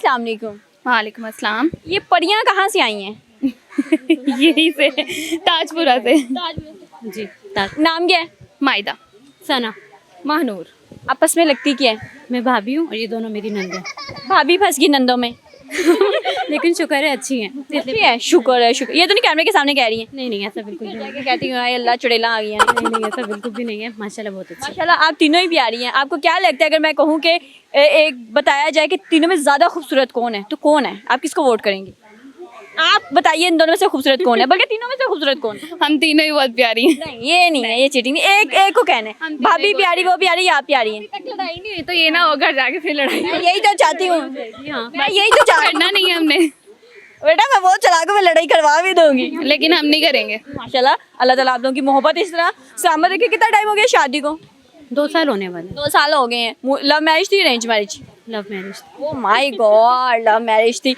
अस्सलाम वालेकुम। वालेकुम अस्सलाम। ये परियां कहाँ से आई हैं? यही से, ताजपुरा से। जी ताज नाम क्या है? मायदा। सना। महानूर। आपस में लगती क्या है? मैं भाभी हूँ और ये दोनों मेरी नंद हैं। भाभी फंस गई नंदों में। लेकिन शुक्र है अच्छी हैं। अच्छी है, शुक्र है शुक्र। ये तो नहीं कैमरे के सामने कह रही हैं? नहीं नहीं ऐसा बिल्कुल भी नहीं। जाके कहती हूँ हाय अल्लाह चुड़ैला आ गई हैं। नहीं नहीं ऐसा बिल्कुल भी नहीं है, माशाल्लाह बहुत अच्छी। माशाल्लाह आप तीनों ही प्यारी हैं। आपको क्या लगता है अगर मैं कहूँ कि एक बताया जाए कि तीनों में ज़्यादा खूबसूरत कौन है तो कौन है? आप किसको वोट करेंगी? आप बताइए इन दोनों में से खूबसूरत कौन है, बल्कि तीनों में से खूबसूरत कौन है? हम तीनों ही बहुत प्यारी हैं। नहीं ये नहीं है, ये चीटिंग नहीं। एक एक को कहना है हम तीनों भाभी ही प्यारी, वो प्यारी, आप प्यारी हैं। तक लड़ाई नहीं हुई तो ये ना हो घर जाके फिर लड़ाई मैं यही तो चाहती हूँ, हाँ मैं यही तो चाहती करना नहीं है हमने, हूँ। बेटा मैं बहुत चला के मैं लड़ाई करवा भी दूंगी। लेकिन हम नहीं करेंगे। माशाल्लाह अल्लाह ताला आप लोगों की मोहब्बत इस तरह सलामत रखे। कितना टाइम हो गया शादी को? 2 साल होने वाले। 2 साल हो गए हैं। लव मैरिज थी arrange marriage? Love marriage. Oh my God, love marriage थी।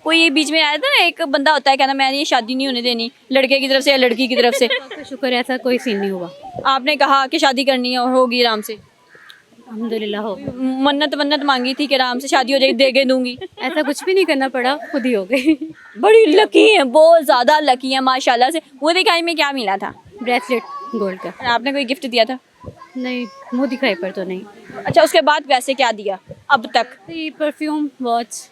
कोई ये बीच में आया था ना, एक बंदा होता है कहना मैंने ये शादी नहीं होने देनी, लड़के की तरफ से या लड़की की तरफ से। तो शुक्र है ऐसा कोई सीन नहीं हुआ। आपने कहा कि शादी करनी है और होगी आराम से। अल्हम्दुलिल्लाह हो। मन्नत वन्नत मांगी थी कि आराम से शादी हो जाएगी, दे के दूंगी। ऐसा कुछ भी नहीं करना पड़ा, खुद ही हो गई। बड़ी लकी है, बहुत ज्यादा लकी है माशाल्लाह से। वो दिखाई में क्या मिला था? ब्रेसलेट गोल्ड का। और आपने कोई गिफ्ट दिया था? नहीं मुँह दिखाई पर तो नहीं। अच्छा उसके बाद वैसे क्या दिया अब तक? ये परफ्यूम वॉच।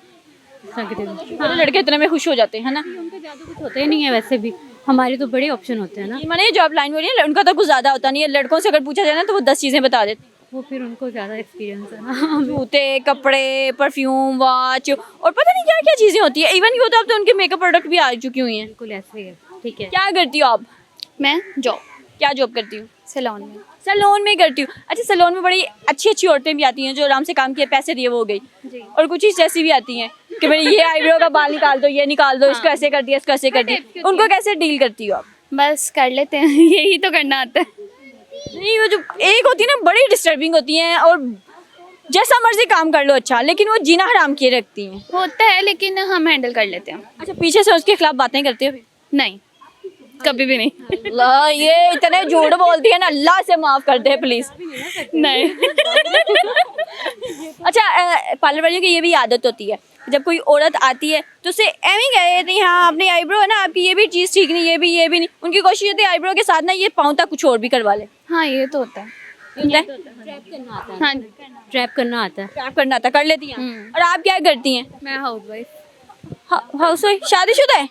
सारे लड़के इतने में खुश हो जाते हैं ना। उनका ज़्यादा कुछ होता ही नहीं है वैसे भी, हमारे तो बड़े ऑप्शन होते हैं ना। मैंने जॉब लाइन बोली है, उनका तो कुछ ज्यादा होता नहीं है। लड़कों से अगर पूछा जाए ना तो वो 10 चीजें बता देते हैं। वो फिर उनको ज़्यादा एक्सपीरियंस है ना। जूते, कपड़े, परफ्यूम, वॉच और पता नहीं क्या क्या चीजें होती है। इवन ये तो अब तो उनके मेकअप प्रोडक्ट भी आ चुकी हुई हैं। बिल्कुल ऐसे ही है। ठीक है। क्या करती हो आप? मैं जॉब क्या जॉब करती हूँ? सैलून में। सैलून में करती हूँ। अच्छा सैलून में बड़ी अच्छी अच्छी औरतें भी आती हैं जो आराम से काम किए पैसे दिए वो हो गई। जी। और कुछ चीज़ ऐसी भी आती हैं कि भाई ये आईब्रो का बाल निकाल दो, ये निकाल दो, इसको ऐसे कर दिया, इसको ऐसे कर दिया। उनको कैसे डील करती हो आप? बस कर लेते हैं। यही तो करना आता है। नहीं वो जो एक होती है ना बड़ी डिस्टर्बिंग होती हैं और जैसा मर्जी काम कर लो अच्छा, लेकिन वो जीना हराम किए रखती हैं। होता है लेकिन हम हैंडल कर लेते हैं। अच्छा पीछे से उसके खिलाफ बातें करते हो? नहीं, कभी भी नहीं। अल्लाह ये इतने झूठ बोलती है ना, अल्लाह से माफ कर दे प्लीज। नहीं। अच्छा पार्लर वालियों की ये भी आदत होती है, जब कोई औरत आती है तो उसे एवं ही कह देती है हाँ अपनी आईब्रो है ना आपकी ये भी चीज़ ठीक नहीं, ये भी नहीं। उनकी कोशिश होती है आईब्रो के साथ ना ये पाँव तक कुछ और भी करवा ले। हाँ ये तो होता है। हाँ ट्रैप करना आता है। क्या करना था कर लेती हैं। और आप क्या करती हैं? मैं हाउस वाइफ। हाउस वाइफ, शादीशुदा है?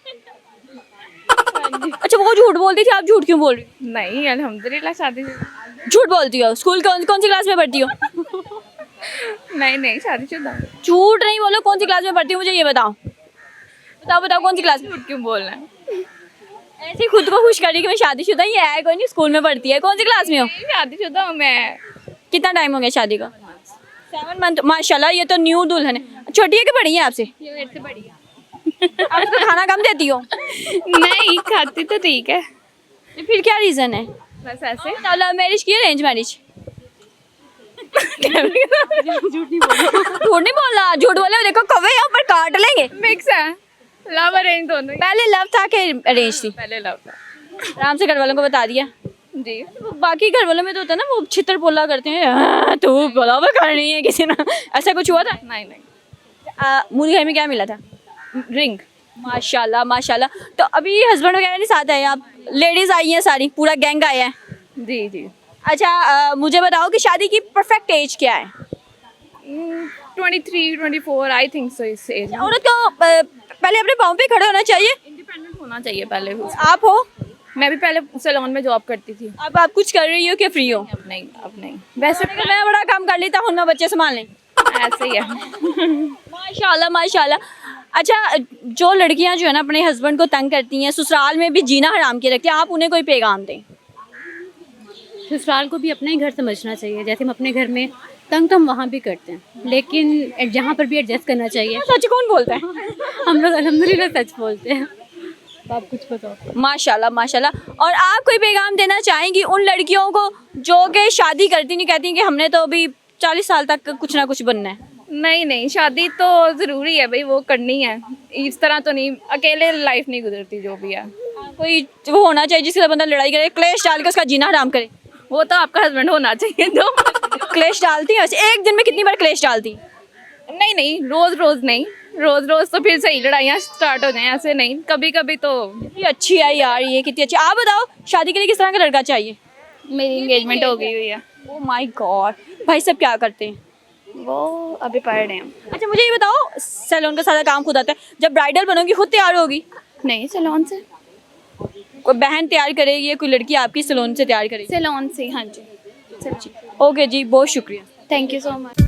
अच्छा वो झूठ बोलती थी, आप झूठ क्यों बोल रही हो? नहीं अल्हम्दुलिल्लाह शादी। झूठ बोलती हो। स्कूल कौन सी क्लास में पढ़ती हो? नहीं शादीशुदा। झूठ नहीं बोलो, कौन सी क्लास में पढ़ती हो मुझे ये बताओ। बताओ कौन सी क्लास में? क्यों बोलना है? ऐसे ही खुद को खुश कर रही कि मैं शादीशुदा ही है, कोई नहीं स्कूल में पढ़ती है। कौन सी क्लास में हो? शादीशुदा हूँ मैं। कितना टाइम हो गया शादी का? 7 मंथ। माशाल्लाह ये तो न्यू दुल्हन है। छोटी है कि बड़ी है आपसे? ये मेरे से बड़ी है। आप उसको खाना कम देती हो? नहीं खाती तो ठीक है। फिर क्या रीजन है? बस ऐसे। लव मैरिज की अरेंज मैरिज? झूठ नहीं बोलना, झूठ बोले देखो कौवे यहाँ पर काट लेंगे। मिक्स है, लव अरेंज दोनों ही। पहले लव था कि अरेंज थी? पहले लव था। आराम से घर वालों को बता दिया। जी। बाकी घर वालों में तो होता है ना वो छितर पोला करते हैं "हाँ, तू बोला वो करनी है किसी ना"। ऐसा कुछ हुआ था? नहीं। मुर्गे में क्या मिला था? रिंग। माशाल्लाह माशाल्लाह। तो अभी हस्बैंड वगैरह नहीं साथ आए, आप लेडीज आई हैं सारी, पूरा गैंग आया है? जी जी। अच्छा मुझे बताओ कि शादी की परफेक्ट एज क्या है? 23 24 आई थिंक सो इस एज में। औरत को पहले अपने पाँव पे खड़े होना चाहिए। इंडिपेंडेंट होना चाहिए पहले। आप हो? मैं भी पहले सैलून में जॉब करती थी। अब आप कुछ कर रही हो कि फ्री हो? अब नहीं वैसे मैं बड़ा काम कर लेता हूँ ना बच्चे संभालने। ऐसे ही है। माशाल्लाह माशाल्लाह। अच्छा जो लड़कियां जो है ना अपने हस्बैंड को तंग करती हैं, ससुराल में भी जीना हराम के रखती हैं, आप उन्हें कोई पैगाम दें? ससुराल को भी अपना ही घर समझना चाहिए। जैसे हम अपने घर में तंग तो हम वहाँ भी करते हैं, लेकिन जहाँ पर भी एडजस्ट करना चाहिए। सच कौन बोलता है? हम लोग अल्हम्दुलिल्लाह सच बोलते हैं। आप कुछ बताओ। माशाल्लाह माशाल्लाह। और आप कोई पैगाम देना चाहेंगी उन लड़कियों को जो कि शादी करती नहीं, कहती कि हमने तो अभी 40 साल तक कुछ ना कुछ बनना है? नहीं शादी तो जरूरी है भाई, वो करनी है। इस तरह तो नहीं, अकेले लाइफ नहीं गुजरती जो भी है। कोई वो होना चाहिए जिसके साथ बंदा लड़ाई करे, क्लेश डाल के उसका जीना हराम करे। वो तो आपका हस्बैंड होना चाहिए। तो क्लेश डालती है? एक दिन में कितनी बार क्लेश डालती? नहीं नहीं, रोज रोज नहीं, रोज रोज तो फिर सही लड़ाइयाँ स्टार्ट हो जाएं, ऐसे नहीं, कभी कभी तो। ये अच्छी है यार, ये कितनी अच्छी। आप बताओ शादी के लिए किस तरह का लड़का चाहिए? मेरी एंगेजमेंट हो गई हुई है। ओ माय गॉड, भाई सब क्या करते हैं? वो अभी पढ़ रहे हैं। अच्छा मुझे ये बताओ, सैलून का सारा काम खुद आता है, जब ब्राइडल बनोगी खुद तैयार होगी? नहीं, सैलून से। कोई बहन तैयार करेगी या कोई लड़की आपकी सैलून से तैयार करेगी? सैलून से, हाँ जी। ओके जी, बहुत शुक्रिया। Thank you so much.